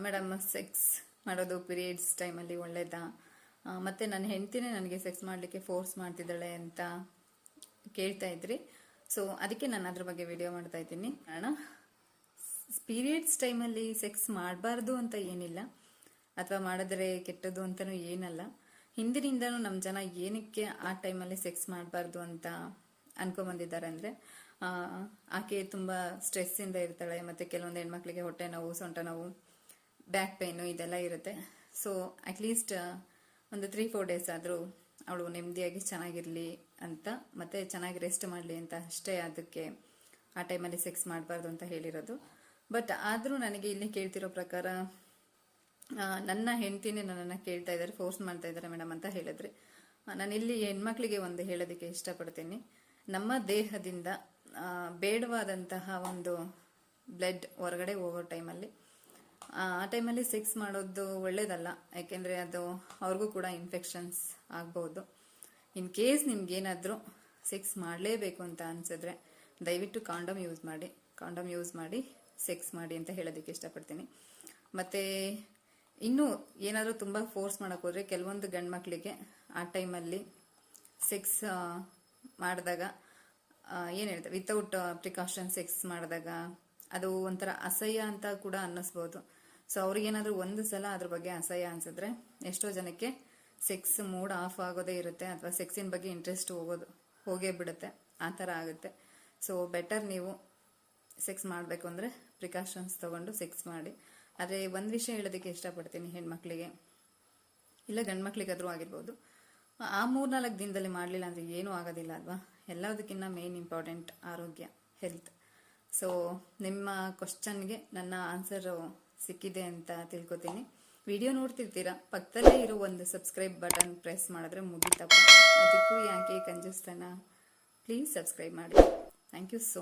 Madam sex ಮಾಡೋದು periods ಟೈಮಲ್ಲಿ ಒಳ್ಳೇದಾ, ಮತ್ತು ನನ್ನ ಹೆಂಡ್ತಿನೇ ನನಗೆ ಸೆಕ್ಸ್ ಮಾಡಲಿಕ್ಕೆ ಫೋರ್ಸ್ ಮಾಡ್ತಿದ್ದಾಳೆ ಅಂತ ಕೇಳ್ತಾ ಇದ್ರಿ. ಸೊ ಅದಕ್ಕೆ ನಾನು ಅದ್ರ ಬಗ್ಗೆ ವಿಡಿಯೋ ಮಾಡ್ತಾ ಇದ್ದೀನಿ. ಕಾರಣ ಪೀರಿಯಡ್ಸ್ ಟೈಮಲ್ಲಿ ಸೆಕ್ಸ್ ಮಾಡಬಾರ್ದು ಅಂತ ಏನಿಲ್ಲ, ಅಥವಾ ಮಾಡಿದ್ರೆ ಕೆಟ್ಟದ್ದು ಅಂತಲೂ ಏನಲ್ಲ. ಹಿಂದಿನಿಂದನೂ ನಮ್ಮ ಜನ ಏನಕ್ಕೆ ಆ ಟೈಮಲ್ಲಿ ಸೆಕ್ಸ್ ಮಾಡಬಾರ್ದು ಅಂತ ಅನ್ಕೊಂಬಂದಿದ್ದಾರೆ ಅಂದರೆ, ಆಕೆ ತುಂಬ ಸ್ಟ್ರೆಸ್ಸಿಂದ ಇರ್ತಾಳೆ, ಮತ್ತು ಕೆಲವೊಂದು ಹೆಣ್ಮಕ್ಳಿಗೆ ಹೊಟ್ಟೆ ನೋವು, ಸೊಂಟ ನೋವು, ಬ್ಯಾಕ್ ಪೇನು ಇದೆಲ್ಲ ಇರುತ್ತೆ. ಸೊ ಅಟ್ಲೀಸ್ಟ್ ಒಂದು 3-4 ಡೇಸ್ ಆದರೂ ಅವಳು ನೆಮ್ಮದಿಯಾಗಿ ಚೆನ್ನಾಗಿರಲಿ ಅಂತ, ಮತ್ತು ಚೆನ್ನಾಗಿ ರೆಸ್ಟ್ ಮಾಡಲಿ ಅಂತ ಅಷ್ಟೇ ಅದಕ್ಕೆ ಆ ಟೈಮಲ್ಲಿ ಸೆಕ್ಸ್ ಮಾಡಬಾರ್ದು ಅಂತ ಹೇಳಿರೋದು. ಬಟ್ ಆದರೂ ನನಗೆ ಇಲ್ಲಿ ಕೇಳ್ತಿರೋ ಪ್ರಕಾರ ನನ್ನ ಹೆಂಡ್ತಿನೇ ನನ್ನನ್ನು ಕೇಳ್ತಾ ಇದ್ದಾರೆ, ಫೋರ್ಸ್ ಮಾಡ್ತಾ ಇದ್ದಾರೆ ಮೇಡಮ್ ಅಂತ ಹೇಳಿದ್ರೆ, ನಾನಿಲ್ಲಿ ಹೆಣ್ಮಕ್ಳಿಗೆ ಒಂದು ಹೇಳೋದಕ್ಕೆ ಇಷ್ಟಪಡ್ತೀನಿ. ನಮ್ಮ ದೇಹದಿಂದ ಬೇಡವಾದಂತಹ ಒಂದು ಬ್ಲಡ್ ಹೊರಗಡೆ ಹೋಗೋ ಟೈಮಲ್ಲಿ, ಆ ಟೈಮಲ್ಲಿ ಸೆಕ್ಸ್ ಮಾಡೋದು ಒಳ್ಳೇದಲ್ಲ. ಯಾಕೆಂದರೆ ಅದು ಅವ್ರಿಗೂ ಕೂಡ ಇನ್ಫೆಕ್ಷನ್ಸ್ ಆಗ್ಬೋದು. ಇನ್ ಕೇಸ್ ನಿಮ್ಗೇನಾದರೂ ಸೆಕ್ಸ್ ಮಾಡಲೇಬೇಕು ಅಂತ ಅನಿಸಿದ್ರೆ ದಯವಿಟ್ಟು ಕಾಂಡಮ್ ಯೂಸ್ ಮಾಡಿ ಸೆಕ್ಸ್ ಮಾಡಿ ಅಂತ ಹೇಳೋದಕ್ಕೆ ಇಷ್ಟಪಡ್ತೀನಿ. ಮತ್ತು ಇನ್ನೂ ಏನಾದರೂ ತುಂಬ ಫೋರ್ಸ್ ಮಾಡೋಕೆ ಹೋದರೆ ಕೆಲವೊಂದು ಗಂಡು ಮಕ್ಕಳಿಗೆ ಆ ಟೈಮಲ್ಲಿ ಸೆಕ್ಸ್ ಮಾಡಿದಾಗ ಏನು ಹೇಳ್ತಾರೆ, ವಿತೌಟ್ ಪ್ರಿಕಾಷನ್ ಸೆಕ್ಸ್ ಮಾಡಿದಾಗ ಅದು ಒಂಥರ ಅಸಹ್ಯ ಅಂತ ಕೂಡ ಅನ್ನಿಸ್ಬೋದು. ಸೊ ಅವ್ರಿಗೇನಾದರೂ ಒಂದು ಸಲ ಅದ್ರ ಬಗ್ಗೆ ಅಸಹ್ಯ ಅನಿಸಿದ್ರೆ ಎಷ್ಟೋ ಜನಕ್ಕೆ ಸೆಕ್ಸ್ ಮೂಡ್ ಆಫ್ ಆಗೋದೇ ಇರುತ್ತೆ, ಅಥವಾ ಸೆಕ್ಸಿನ ಬಗ್ಗೆ ಇಂಟ್ರೆಸ್ಟ್ ಹೋಗೇ ಬಿಡುತ್ತೆ, ಆ ಥರ ಆಗುತ್ತೆ. ಸೊ ಬೆಟರ್ ನೀವು ಸೆಕ್ಸ್ ಮಾಡಬೇಕು ಅಂದರೆ ಪ್ರಿಕಾಷನ್ಸ್ ತೊಗೊಂಡು ಸೆಕ್ಸ್ ಮಾಡಿ. ಆದರೆ ಒಂದು ವಿಷಯ ಹೇಳೋದಕ್ಕೆ ಇಷ್ಟಪಡ್ತೀನಿ ಹೆಣ್ಮಕ್ಳಿಗೆ, ಇಲ್ಲ ಗಂಡು ಮಕ್ಳಿಗಾದರೂ ಆಗಿರ್ಬೋದು, ಆ 3-4 ದಿನದಲ್ಲಿ ಮಾಡಲಿಲ್ಲ ಅಂದರೆ ಏನೂ ಆಗೋದಿಲ್ಲ ಅಲ್ವಾ. ಎಲ್ಲದಕ್ಕಿಂತ ಮೇನ್ ಇಂಪಾರ್ಟೆಂಟ್ ಆರೋಗ್ಯ, ಹೆಲ್ತ್. ಸೊ ನಿಮ್ಮ ಕ್ವಶನ್ಗೆ ನನ್ನ ಆನ್ಸರು ಸಿಕ್ಕಿದೆ ಅಂತ ತಿಳ್ಕೊತೀನಿ. ವಿಡಿಯೋ ನೋಡ್ತಿರ್ತೀರಾ, ಪಕ್ಕದಲ್ಲೇ ಇರೋ ಒಂದು ಸಬ್ಸ್ಕ್ರೈಬ್ ಬಟನ್ ಪ್ರೆಸ್ ಮಾಡಿದ್ರೆ ಮುಗಿತಪ್ಪ, ಅದಕ್ಕೂ ಯಾಕೆ ಕಂಜೂಸ್ತನ. ಪ್ಲೀಸ್ ಸಬ್ಸ್ಕ್ರೈಬ್ ಮಾಡಿ. Thank you so much.